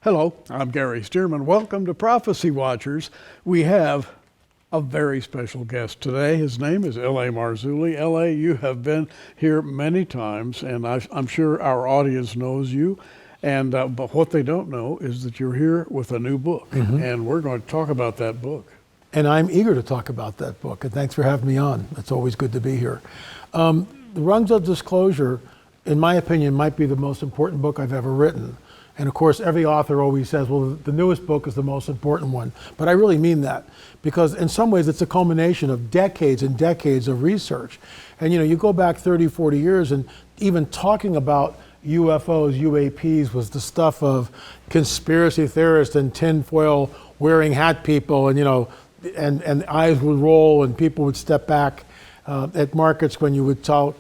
Hello, I'm Gary Stearman. Welcome to Prophecy Watchers. We have a very special guest today. His name is L.A. Marzulli. L.A., you have been here many times, and I'm sure our audience knows you. And but what they don't know is that you're here with a new book, and we're going to talk about that book. And I'm eager to talk about that book, and thanks for having me on. It's always good to be here. The Rungs of Disclosure, in my opinion, might be the most important book I've ever written. And of course, every author always says, well, the newest book is the most important one. But I really mean that, because in some ways it's a culmination of decades and decades of research. And you go back 30, 40 years, and even talking about UFOs, UAPs was the stuff of conspiracy theorists and tinfoil wearing hat people, and eyes would roll and people would step back at markets when you would tell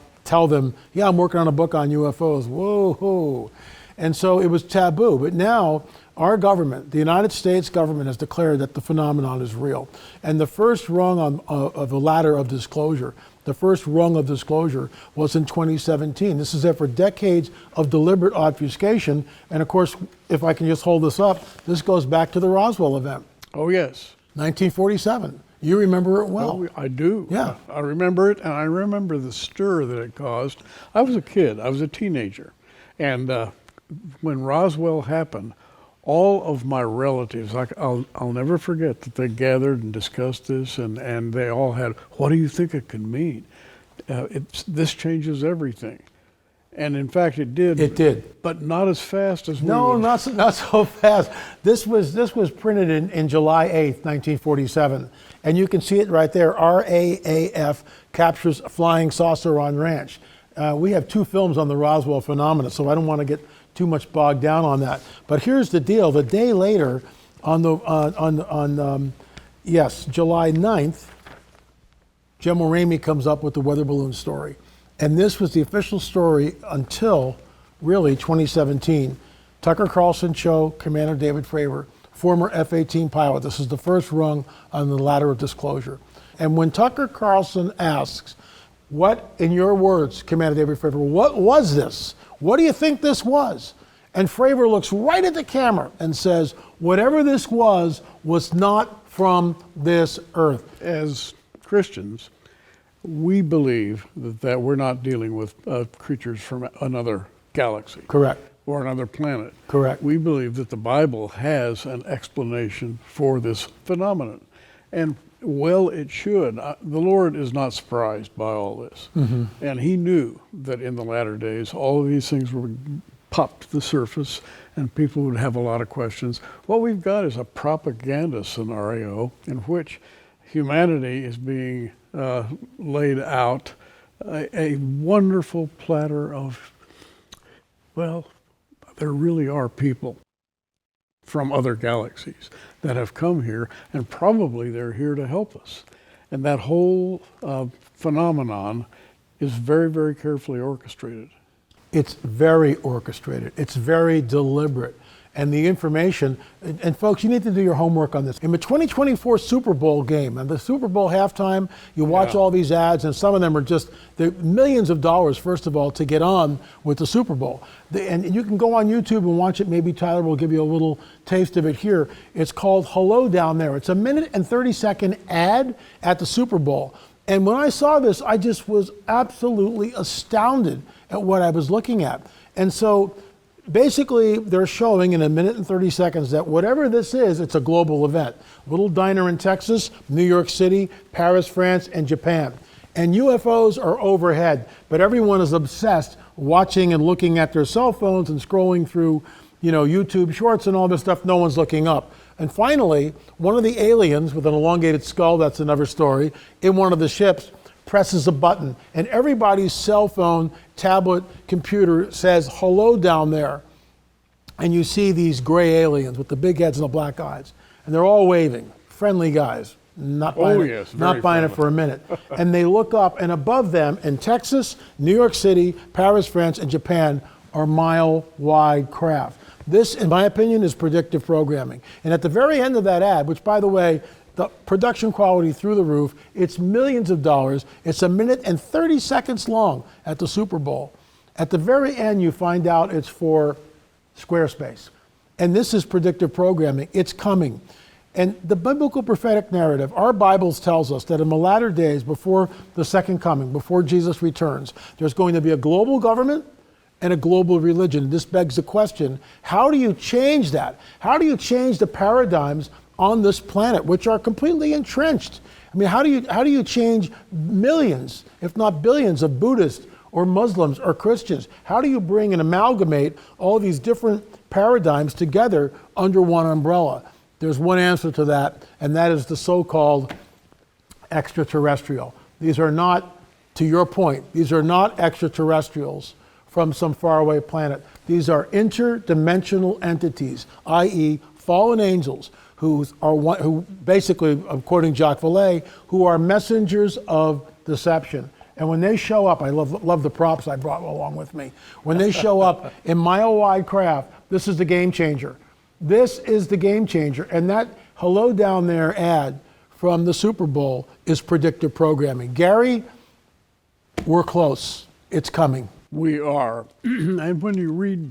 them, yeah, I'm working on a book on UFOs. Whoa. And so it was taboo. But now our government, the United States government, has declared that the phenomenon is real. And the first rung of the ladder of disclosure, the first rung of disclosure was in 2017. This is after decades of deliberate obfuscation. And of course, if I can just hold this up, this goes back to the Roswell event. Oh, yes. 1947. You remember it well. Oh, I do. Yeah. I remember it, and I remember the stir that it caused. I was a kid. I was a teenager. And when Roswell happened, all of my relatives, I'll never forget that they gathered and discussed this, and they all had, what do you think it could mean? This changes everything. And in fact, it did. It did. But not as fast as we would. Not so fast. This was printed in July 8th, 1947. And you can see it right there. RAAF captures flying saucer on ranch. We have 2 films on the Roswell phenomena, so I don't want to get too much bogged down on that. But here's the deal. The day later, on July 9th, General Ramey comes up with the weather balloon story. And this was the official story until, really, 2017. Tucker Carlson show, Commander David Fravor, former F-18 pilot. This is the first rung on the ladder of disclosure. And when Tucker Carlson asks, what, in your words, Commander David Fravor, what was this? What do you think this was? And Fravor looks right at the camera and says, whatever this was not from this earth. As Christians, we believe that we're not dealing with creatures from another galaxy. Correct. Or another planet. Correct. We believe that the Bible has an explanation for this phenomenon. And well, it should. The Lord is not surprised by all this. And he knew that in the latter days, all of these things would pop to the surface and people would have a lot of questions. What we've got is a propaganda scenario in which humanity is being laid out a wonderful platter of, well, there really are people from other galaxies that have come here, and probably they're here to help us. And that whole phenomenon is very, very carefully orchestrated. It's very orchestrated. It's very deliberate. And the information, and folks, you need to do your homework on this. In the 2024 Super Bowl game, and the Super Bowl halftime, you watch all these ads, and some of them are just millions of dollars, first of all, to get on with the Super Bowl. And you can go on YouTube and watch it. Maybe Tyler will give you a little taste of it here. It's called Hello Down There. It's a 1 and 30-second ad at the Super Bowl. And when I saw this, I just was absolutely astounded at what I was looking at. And so, basically, they're showing in 1 and 30 seconds that whatever this is, it's a global event. Little diner in Texas, New York City, Paris, France, and Japan. And UFOs are overhead, but everyone is obsessed watching and looking at their cell phones and scrolling through, YouTube shorts and all this stuff. No one's looking up. And finally, one of the aliens with an elongated skull, that's another story, in one of the ships, presses a button, and everybody's cell phone, tablet, computer says, hello down there. And you see these gray aliens with the big heads and the black eyes. And they're all waving, friendly guys, not buying it for a minute. And they look up, and above them in Texas, New York City, Paris, France, and Japan are mile-wide craft. This, in my opinion, is predictive programming. And at the very end of that ad, which, by the way, the production quality through the roof, it's millions of dollars. It's 1 and 30 seconds long at the Super Bowl. At the very end, you find out it's for Squarespace. And this is predictive programming. It's coming. And the biblical prophetic narrative, our Bibles tells us that in the latter days, before the second coming, before Jesus returns, there's going to be a global government and a global religion. This begs the question, how do you change that? How do you change the paradigms on this planet, which are completely entrenched? I mean, how do you change millions, if not billions, of Buddhists or Muslims or Christians? How do you bring and amalgamate all these different paradigms together under one umbrella? There's one answer to that, and that is the so-called extraterrestrial. These are not, to your point, these are not extraterrestrials from some faraway planet. These are interdimensional entities, i.e. fallen angels, who basically, quoting Jacques Vallée, who are messengers of deception. And when they show up, I love the props I brought along with me. When they show up in mile-wide craft, this is the game changer. This is the game changer. And that hello down there ad from the Super Bowl is predictive programming. Gary, we're close. It's coming. We are. And when you read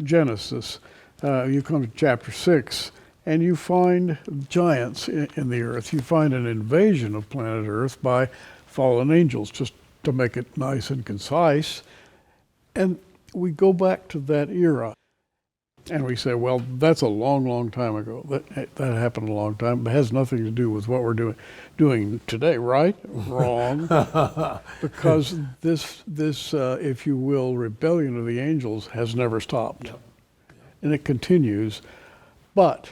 Genesis, you come to chapter 6, and you find giants in the earth. You find an invasion of planet Earth by fallen angels, just to make it nice and concise. And we go back to that era. And we say, well, that's a long, long time ago. That happened a long time. It has nothing to do with what we're doing today, right? Wrong. Because this, if you will, rebellion of the angels has never stopped. Yep. And it continues. But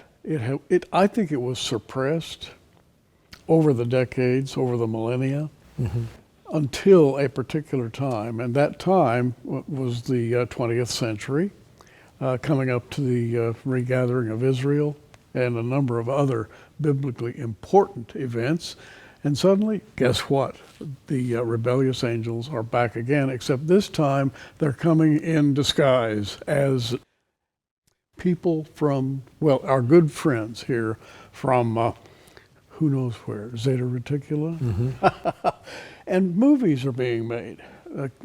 I think it was suppressed over the decades, over the millennia, until a particular time. And that time was the 20th century. Coming up to the regathering of Israel and a number of other biblically important events. And suddenly, guess what? The rebellious angels are back again, except this time they're coming in disguise as people from, well, our good friends here from who knows where, Zeta Reticula. And movies are being made.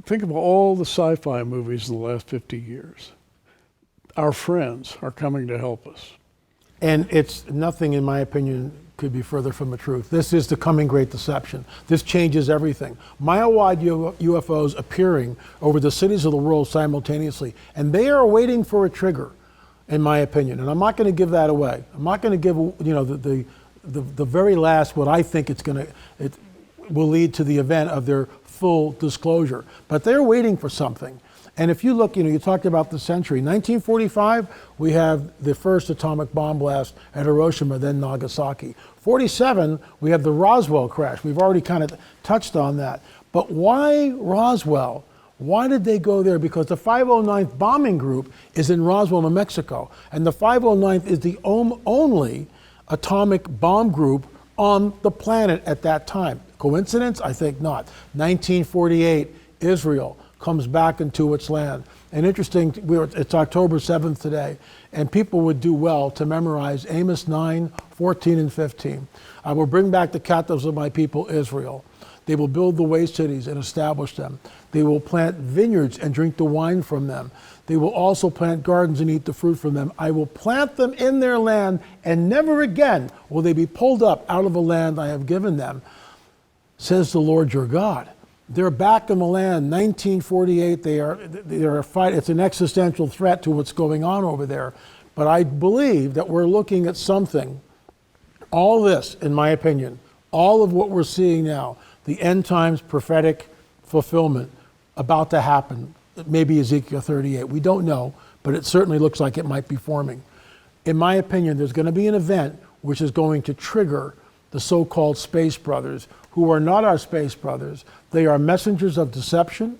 Think of all the sci-fi movies in the last 50 years. Our friends are coming to help us. And it's nothing, in my opinion, could be further from the truth. This is the coming great deception. This changes everything. Mile-wide UFOs appearing over the cities of the world simultaneously, and they are waiting for a trigger, in my opinion. And I'm not going to give that away. I'm not going to give, the very last, what I think it will lead to the event of their full disclosure. But they're waiting for something. And if you look, you talked about the century. 1945, we have the first atomic bomb blast at Hiroshima, then Nagasaki. 47, we have the Roswell crash. We've already kind of touched on that. But why Roswell? Why did they go there? Because the 509th Bombing Group is in Roswell, New Mexico. And the 509th is the only atomic bomb group on the planet at that time. Coincidence? I think not. 1948, Israel comes back into its land. And interesting, it's October 7th today, and people would do well to memorize Amos 9, 14, and 15. I will bring back the captives of my people, Israel. They will build the waste cities and establish them. They will plant vineyards and drink the wine from them. They will also plant gardens and eat the fruit from them. I will plant them in their land, and never again will they be pulled up out of the land I have given them, says the Lord your God. They're back in the land. 1948, they are fighting. It's an existential threat to what's going on over there. But I believe that we're looking at something. All this, in my opinion, all of what we're seeing now, the end times prophetic fulfillment about to happen, maybe Ezekiel 38. We don't know, but it certainly looks like it might be forming. In my opinion, there's going to be an event which is going to trigger the so-called space brothers, who are not our space brothers. They are messengers of deception.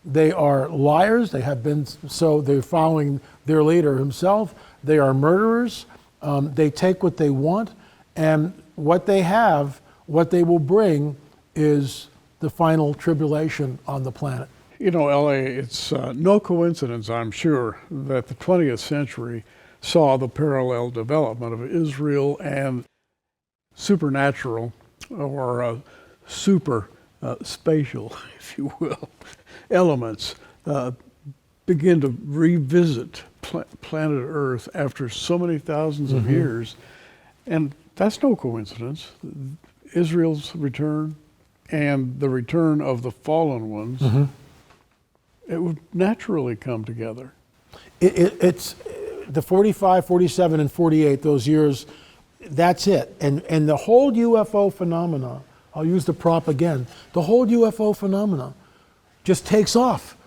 They are liars. They have been, so they're following their leader himself. They are murderers. They take what they want, and what they have, what they will bring is the final tribulation on the planet. You know, L.A., it's no coincidence, I'm sure, that the 20th century saw the parallel development of Israel and supernatural or super spatial, if you will, elements begin to revisit planet Earth after so many thousands of years. And that's no coincidence. Israel's return and the return of the fallen ones, it would naturally come together. It's the 45, 47, and 48, those years, that's it. And the whole UFO phenomena, I'll use the prop again, the whole UFO phenomena just takes off.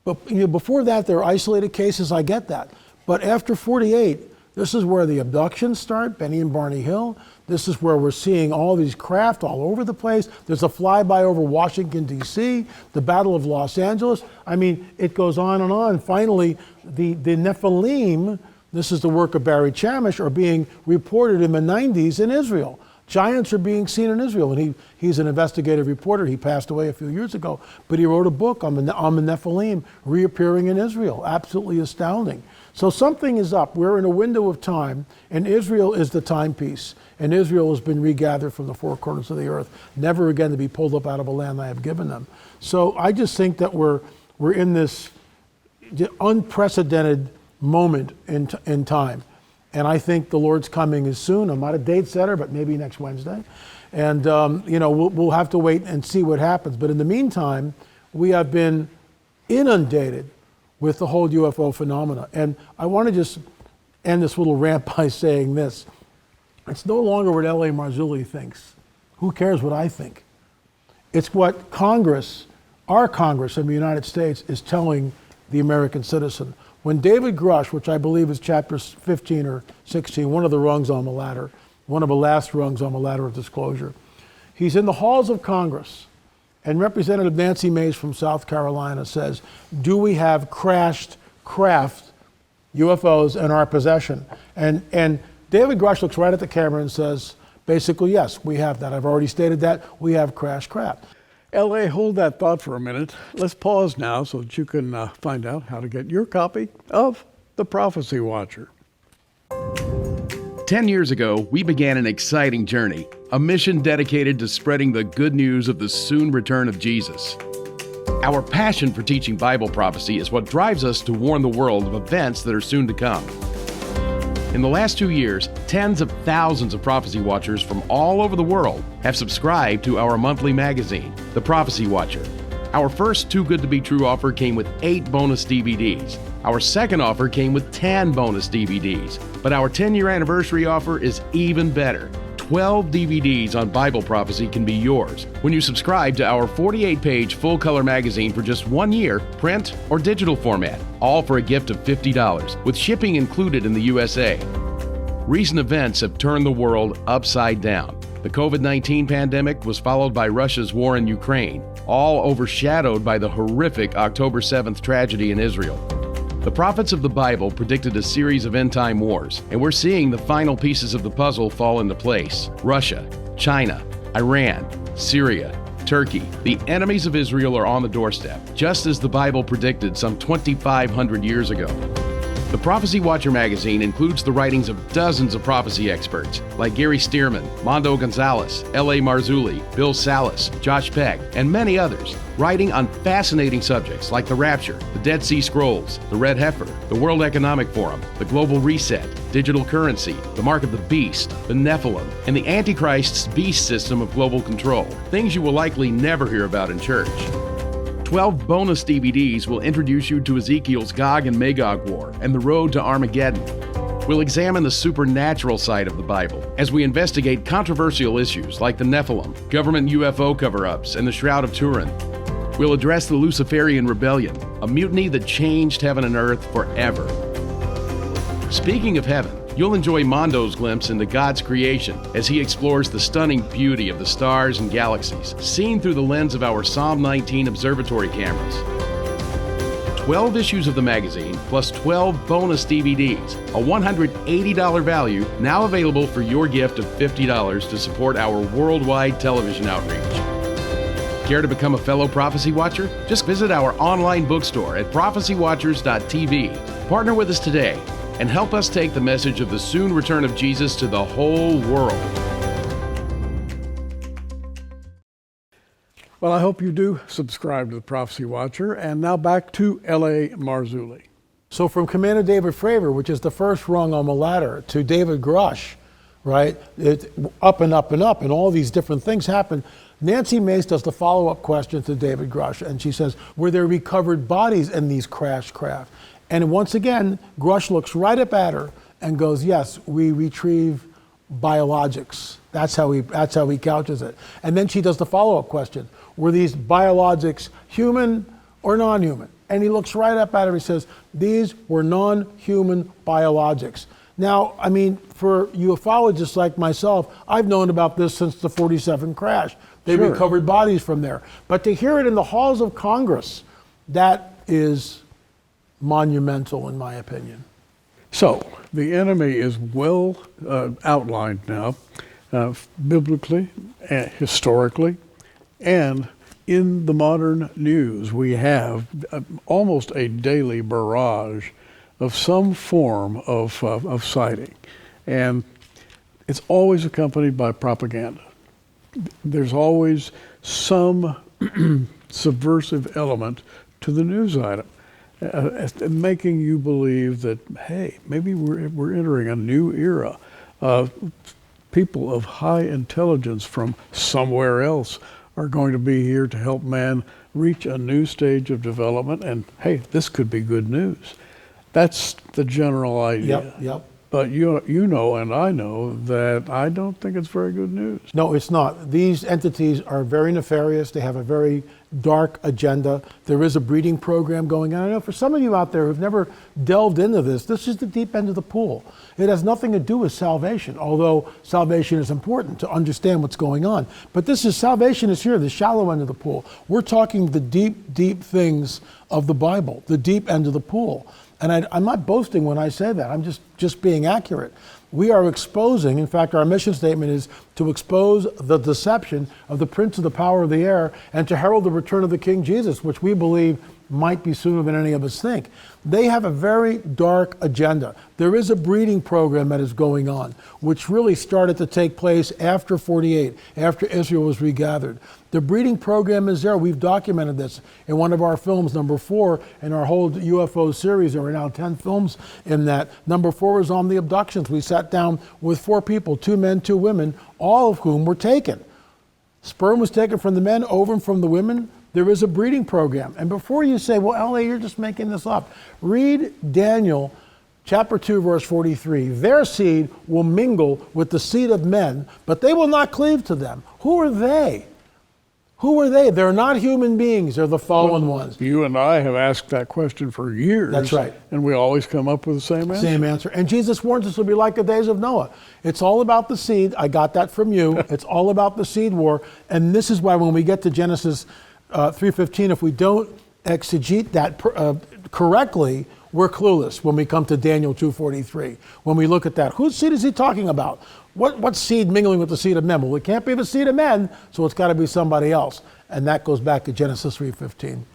But before that, there are isolated cases, I get that. But after 48, this is where the abductions start, Benny and Barney Hill. This is where we're seeing all these craft all over the place. There's a flyby over Washington, D.C., the Battle of Los Angeles. I mean, it goes on and on. Finally, the Nephilim, this is the work of Barry Chamish, are being reported in the 90s in Israel. Giants are being seen in Israel, and he's an investigative reporter. He passed away a few years ago, but he wrote a book on the Nephilim reappearing in Israel. Absolutely astounding. So something is up. We're in a window of time, and Israel is the timepiece. And Israel has been regathered from the four corners of the earth, never again to be pulled up out of a land I have given them. So I just think that we're in this unprecedented moment in time. And I think the Lord's coming is soon. I'm not a date setter, but maybe next Wednesday. And we'll have to wait and see what happens. But in the meantime, we have been inundated with the whole UFO phenomena. And I want to just end this little rant by saying this. It's no longer what L.A. Marzulli thinks. Who cares what I think? It's what Congress, our Congress in the United States, is telling the American citizen. When David Grush, which I believe is chapter 15 or 16, one of the rungs on the ladder, one of the last rungs on the ladder of disclosure, he's in the halls of Congress, and Representative Nancy Mace from South Carolina says, do we have crashed craft UFOs in our possession? And David Grush looks right at the camera and says, basically, yes, we have that. I've already stated that. We have crashed craft. L.A., hold that thought for a minute. Let's pause now so that you can find out how to get your copy of The Prophecy Watcher. 10 years ago, we began an exciting journey, a mission dedicated to spreading the good news of the soon return of Jesus. Our passion for teaching Bible prophecy is what drives us to warn the world of events that are soon to come. In the last 2 years, tens of thousands of prophecy watchers from all over the world have subscribed to our monthly magazine, The Prophecy Watcher. Our first Too Good to Be True offer came with 8 bonus DVDs. Our second offer came with 10 bonus DVDs. But our 10-year anniversary offer is even better. 12 DVDs on Bible prophecy can be yours when you subscribe to our 48-page full-color magazine for just 1 year, print or digital format, all for a gift of $50, with shipping included in the USA. Recent events have turned the world upside down. The COVID-19 pandemic was followed by Russia's war in Ukraine, all overshadowed by the horrific October 7th tragedy in Israel. The prophets of the Bible predicted a series of end-time wars, and we're seeing the final pieces of the puzzle fall into place. Russia, China, Iran, Syria, Turkey. The enemies of Israel are on the doorstep, just as the Bible predicted some 2,500 years ago. The Prophecy Watcher magazine includes the writings of dozens of prophecy experts like Gary Stearman, Mondo Gonzalez, L.A. Marzulli, Bill Salas, Josh Peck, and many others, writing on fascinating subjects like the Rapture, the Dead Sea Scrolls, the Red Heifer, the World Economic Forum, the Global Reset, digital currency, the Mark of the Beast, the Nephilim, and the Antichrist's beast system of global control, things you will likely never hear about in church. 12 bonus DVDs will introduce you to Ezekiel's Gog and Magog war and the road to Armageddon. We'll examine the supernatural side of the Bible as we investigate controversial issues like the Nephilim, government UFO cover-ups, and the Shroud of Turin. We'll address the Luciferian Rebellion, a mutiny that changed heaven and earth forever. Speaking of heaven, you'll enjoy Mondo's glimpse into God's creation as he explores the stunning beauty of the stars and galaxies, seen through the lens of our Psalm 19 observatory cameras. 12 issues of the magazine, plus 12 bonus DVDs, a $180 value, now available for your gift of $50 to support our worldwide television outreach. Care to become a fellow Prophecy Watcher? Just visit our online bookstore at prophecywatchers.tv. Partner with us today and help us take the message of the soon return of Jesus to the whole world. Well, I hope you do subscribe to the Prophecy Watcher. And now back to L.A. Marzulli. So from Commander David Fravor, which is the first rung on the ladder, to David Grush, right? Up and up and up, and all these different things happen. Nancy Mace does the follow-up question to David Grush, and she says, were there recovered bodies in these crashed craft? And once again, Grush looks right up at her and goes, yes, we retrieve biologics. That's how he couches it. And then she does the follow-up question, were these biologics human or non-human? And he looks right up at her, he says, these were non-human biologics. Now, I mean, for ufologists like myself, I've known about this since the 47 crash. They Sure. recovered bodies from there. But to hear it in the halls of Congress, that is monumental in my opinion. So the enemy is well outlined now, biblically, historically, and in the modern news we have almost a daily barrage of some form of sighting, and it's always accompanied by propaganda. There's always some subversive element to the news item, making you believe that, hey, maybe we're entering a new era. People of high intelligence from somewhere else are going to be here to help man reach a new stage of development, and hey, this could be good news. That's the general idea. Yep. But you know and I know that I don't think it's very good news. No, it's not. These entities are very nefarious. They have a very dark agenda. There is a breeding program going on. I know for some of you out there who've never delved into this is the deep end of the pool. It has nothing to do with salvation, although salvation is important to understand what's going on. But salvation is here, the shallow end of the pool. We're talking the deep, deep things of the Bible, the deep end of the pool. And I'm not boasting when I say that. I'm just being accurate. We are exposing, in fact, our mission statement is to expose the deception of the prince of the power of the air and to herald the return of the King Jesus, which we believe might be sooner than any of us think. They have a very dark agenda. There is a breeding program that is going on, which really started to take place after 48, after Israel was regathered. The breeding program is there. We've documented this in one of our films, number 4, in our whole UFO series. There are now 10 films in that. Number 4 is on the abductions. We sat down with 4 people, 2 men, 2 women, all of whom were taken. Sperm was taken from the men, ovum from the women. There is a breeding program. And before you say, well, L.A., you're just making this up, read Daniel chapter 2, verse 43. Their seed will mingle with the seed of men, but they will not cleave to them. Who are they? Who are they? They're not human beings. They're the fallen ones. You and I have asked that question for years. That's right. And we always come up with the same answer. Same answer. And Jesus warns us it'll be like the days of Noah. It's all about the seed. I got that from you. It's all about the seed war. And this is why when we get to Genesis 3:15, if we don't exegete that correctly, we're clueless when we come to Daniel 2:43. When we look at that, whose seed is he talking about? What seed mingling with the seed of men? Well, it can't be the seed of men, so it's got to be somebody else. And that goes back to Genesis 3:15.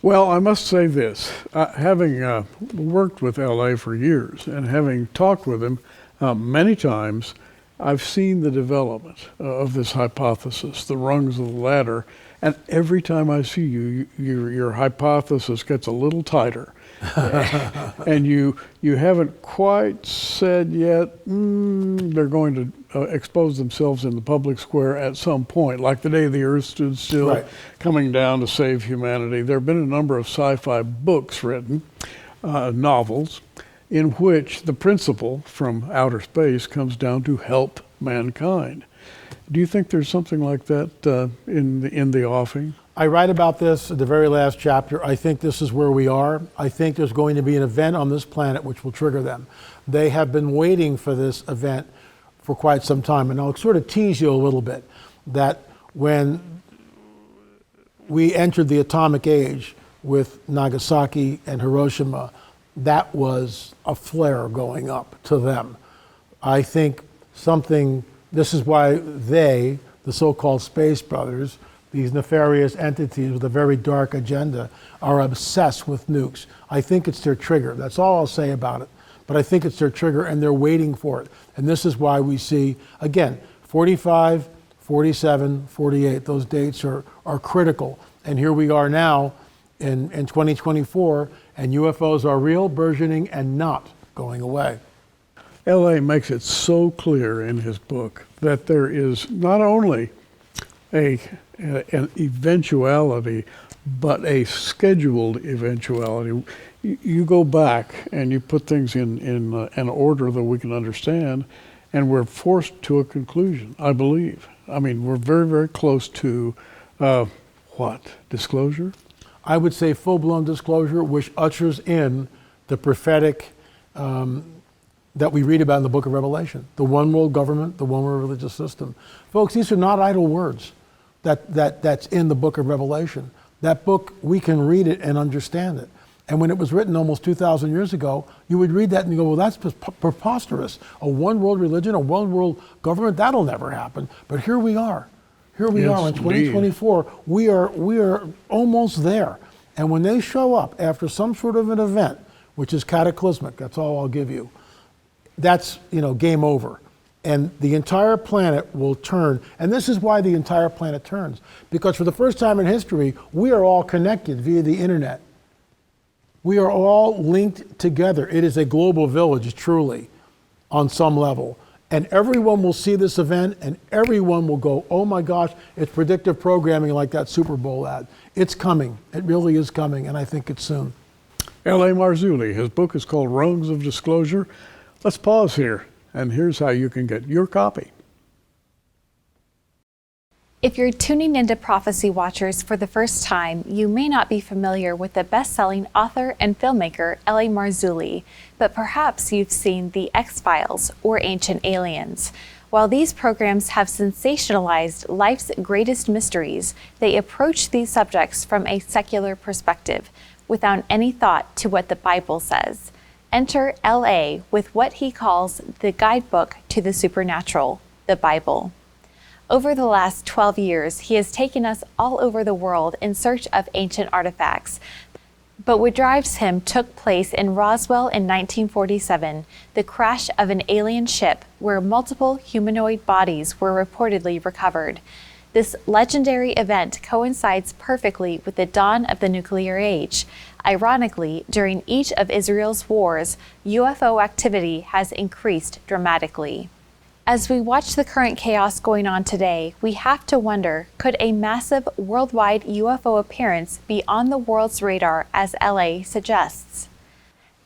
Well, I must say this. Having worked with L.A. for years and having talked with him many times, I've seen the development of this hypothesis, the rungs of the ladder. And every time I see you, your hypothesis gets a little tighter. And you haven't quite said yet, they're going to expose themselves in the public square at some point, like the day the earth stood still, Right. coming down to save humanity. There have been a number of sci-fi books written, novels, in which the principle from outer space comes down to help mankind. Do you think there's something like that in the offing? I write about this in the very last chapter. I think this is where we are. I think there's going to be an event on this planet which will trigger them. They have been waiting for this event for quite some time. And I'll sort of tease you a little bit that when we entered the atomic age with Nagasaki and Hiroshima, that was a flare going up to them. I think this is why they, the so-called Space Brothers, these nefarious entities with a very dark agenda, are obsessed with nukes. I think it's their trigger. That's all I'll say about it. But I think it's their trigger, and they're waiting for it. And this is why we see, again, 45, 47, 48, those dates are critical. And here we are now in 2024, And UFOs are real, burgeoning, and not going away. L.A. makes it so clear in his book that there is not only an eventuality, but a scheduled eventuality. You go back and you put things in an order that we can understand, and we're forced to a conclusion, I believe. I mean, we're very, very close to, disclosure? I would say full-blown disclosure, which ushers in the prophetic that we read about in the book of Revelation. The one world government, the one world religious system. Folks, these are not idle words that's in the book of Revelation. That book, we can read it and understand it. And when it was written almost 2,000 years ago, you would read that and you go, well, that's preposterous. A one world religion, a one world government, that'll never happen. But here we are. Here we are in 2024. We are almost there. And when they show up after some sort of an event, which is cataclysmic, that's all I'll give you, that's, game over. And the entire planet will turn. And this is why the entire planet turns. Because for the first time in history, we are all connected via the internet. We are all linked together. It is a global village, truly, on some level. And everyone will see this event and everyone will go, oh my gosh, it's predictive programming like that Super Bowl ad. It's coming. It really is coming, and I think it's soon. L.A. Marzulli, his book is called Rungs of Disclosure. Let's pause here, and here's how you can get your copy. If you're tuning into Prophecy Watchers for the first time, you may not be familiar with the best-selling author and filmmaker L.A. Marzulli, but perhaps you've seen The X-Files or Ancient Aliens. While these programs have sensationalized life's greatest mysteries, they approach these subjects from a secular perspective, without any thought to what the Bible says. Enter L.A. with what he calls the guidebook to the supernatural, the Bible. Over the last 12 years, he has taken us all over the world in search of ancient artifacts. But what drives him took place in Roswell in 1947, the crash of an alien ship where multiple humanoid bodies were reportedly recovered. This legendary event coincides perfectly with the dawn of the nuclear age. Ironically, during each of Israel's wars, UFO activity has increased dramatically. As we watch the current chaos going on today, we have to wonder, could a massive worldwide UFO appearance be on the world's radar as LA suggests?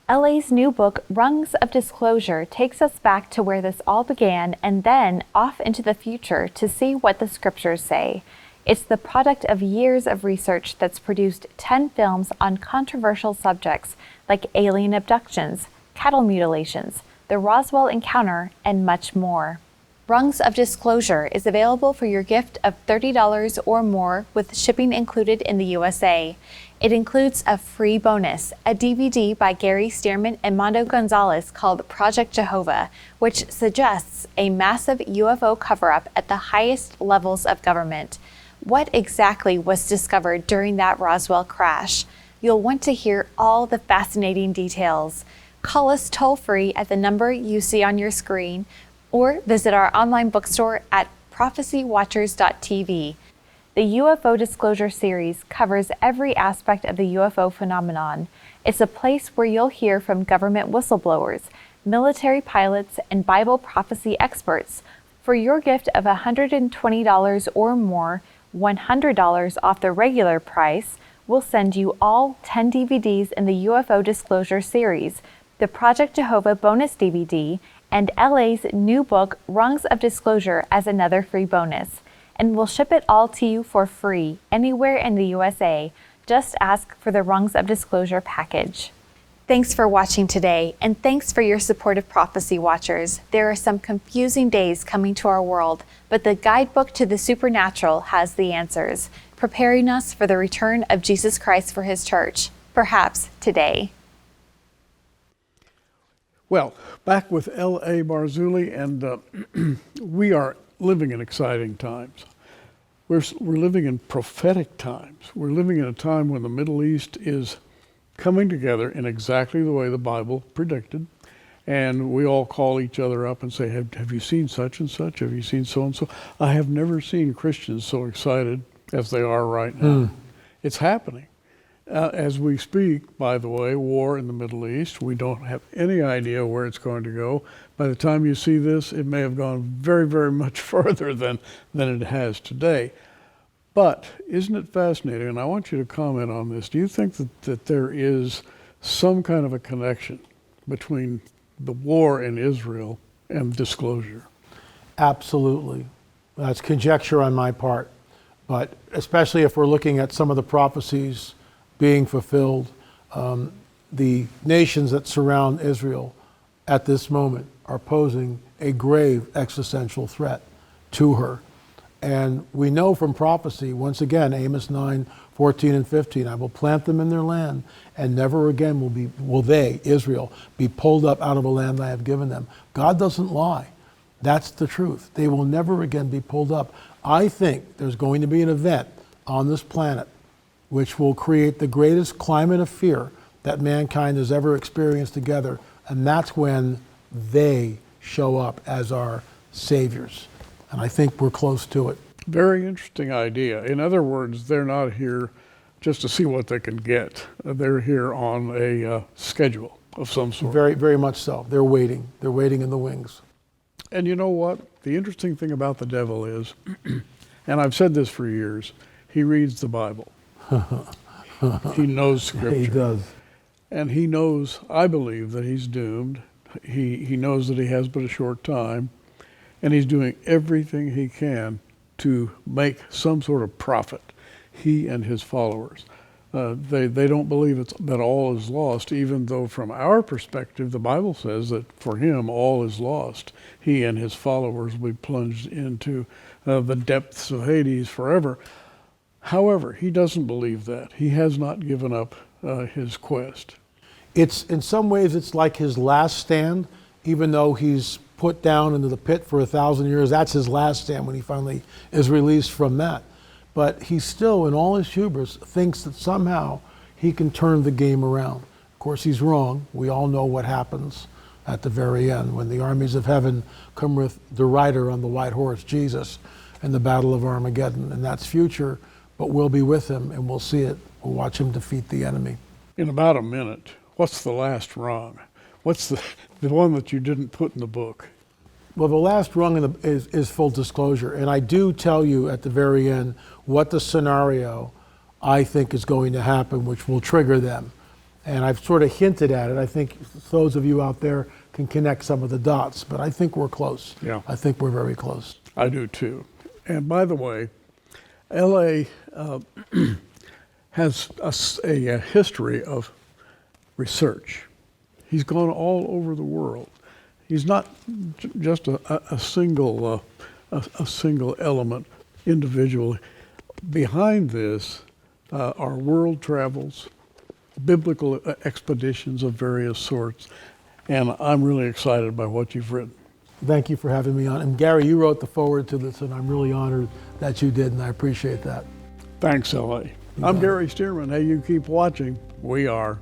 LA's new book, Rungs of Disclosure, takes us back to where this all began and then off into the future to see what the scriptures say. It's the product of years of research that's produced 10 films on controversial subjects like alien abductions, cattle mutilations, the Roswell encounter, and much more. Rungs of Disclosure is available for your gift of $30 or more with shipping included in the USA. It includes a free bonus, a DVD by Gary Stearman and Mondo Gonzalez called Project Jehovah, which suggests a massive UFO cover-up at the highest levels of government. What exactly was discovered during that Roswell crash? You'll want to hear all the fascinating details. Call us toll-free at the number you see on your screen, or visit our online bookstore at prophecywatchers.tv. The UFO Disclosure series covers every aspect of the UFO phenomenon. It's a place where you'll hear from government whistleblowers, military pilots, and Bible prophecy experts. For your gift of $120 or more, $100 off the regular price, we'll send you all 10 DVDs in the UFO Disclosure series, the Project Jehovah bonus DVD, and LA's new book, Rungs of Disclosure, as another free bonus. And we'll ship it all to you for free, anywhere in the USA. Just ask for the Rungs of Disclosure package. Thanks for watching today, and thanks for your support of Prophecy Watchers. There are some confusing days coming to our world, but the guidebook to the supernatural has the answers, preparing us for the return of Jesus Christ for his church, perhaps today. Well, back with L.A. Marzulli, and we are living in exciting times. We're living in prophetic times. We're living in a time when the Middle East is coming together in exactly the way the Bible predicted. And we all call each other up and say, have you seen such and such? Have you seen so and so? I have never seen Christians so excited as they are right now. It's happening. As we speak, by the way, war in the Middle East, we don't have any idea where it's going to go. By the time you see this, it may have gone very, very much further than it has today. But isn't it fascinating? And I want you to comment on this. Do you think that there is some kind of a connection between the war in Israel and disclosure? Absolutely. That's conjecture on my part. But especially if we're looking at some of the prophecies being fulfilled, the nations that surround Israel at this moment are posing a grave existential threat to her. And we know from prophecy, once again, Amos 9:14 and 15, I will plant them in their land, and never again will they, Israel, be pulled up out of a land I have given them. God doesn't lie. That's the truth. They will never again be pulled up. I think there's going to be an event on this planet which will create the greatest climate of fear that mankind has ever experienced together, and that's when they show up as our saviors. And I think we're close to it. Very interesting idea. In other words, they're not here just to see what they can get. They're here on a schedule of some sort. Very, very much so. They're waiting. They're waiting in the wings. And you know what? The interesting thing about the devil is, and I've said this for years, he reads the Bible. He knows Scripture. He does. And he knows, I believe, that he's doomed. He knows that he has but a short time. And he's doing everything he can to make some sort of profit, he and his followers. They don't believe that all is lost, even though from our perspective, the Bible says that for him, all is lost. He and his followers will be plunged into the depths of Hades forever. However, he doesn't believe that. He has not given up his quest. It's in some ways, it's like his last stand, even though he's put down into the pit for 1,000 years. That's his last stand when he finally is released from that. But he still, in all his hubris, thinks that somehow he can turn the game around. Of course, he's wrong. We all know what happens at the very end when the armies of heaven come with the rider on the white horse, Jesus, in the Battle of Armageddon. And that's future, but we'll be with him and we'll see it. We'll watch him defeat the enemy. In about a minute, what's the last rung? What's the one that you didn't put in the book? Well, the last rung is full disclosure. And I do tell you at the very end what the scenario I think is going to happen, which will trigger them. And I've sort of hinted at it. I think those of you out there can connect some of the dots, but I think we're close. Yeah. I think we're very close. I do too. And by the way, LA has a history of research. He's gone all over the world. He's not just a single element individually. Behind this are world travels, biblical expeditions of various sorts, and I'm really excited by what you've written. Thank you for having me on. And Gary, you wrote the foreword to this, and I'm really honored that you did, and I appreciate that. Thanks, L.A. I'm Gary Stearman. Hey, you keep watching. We are.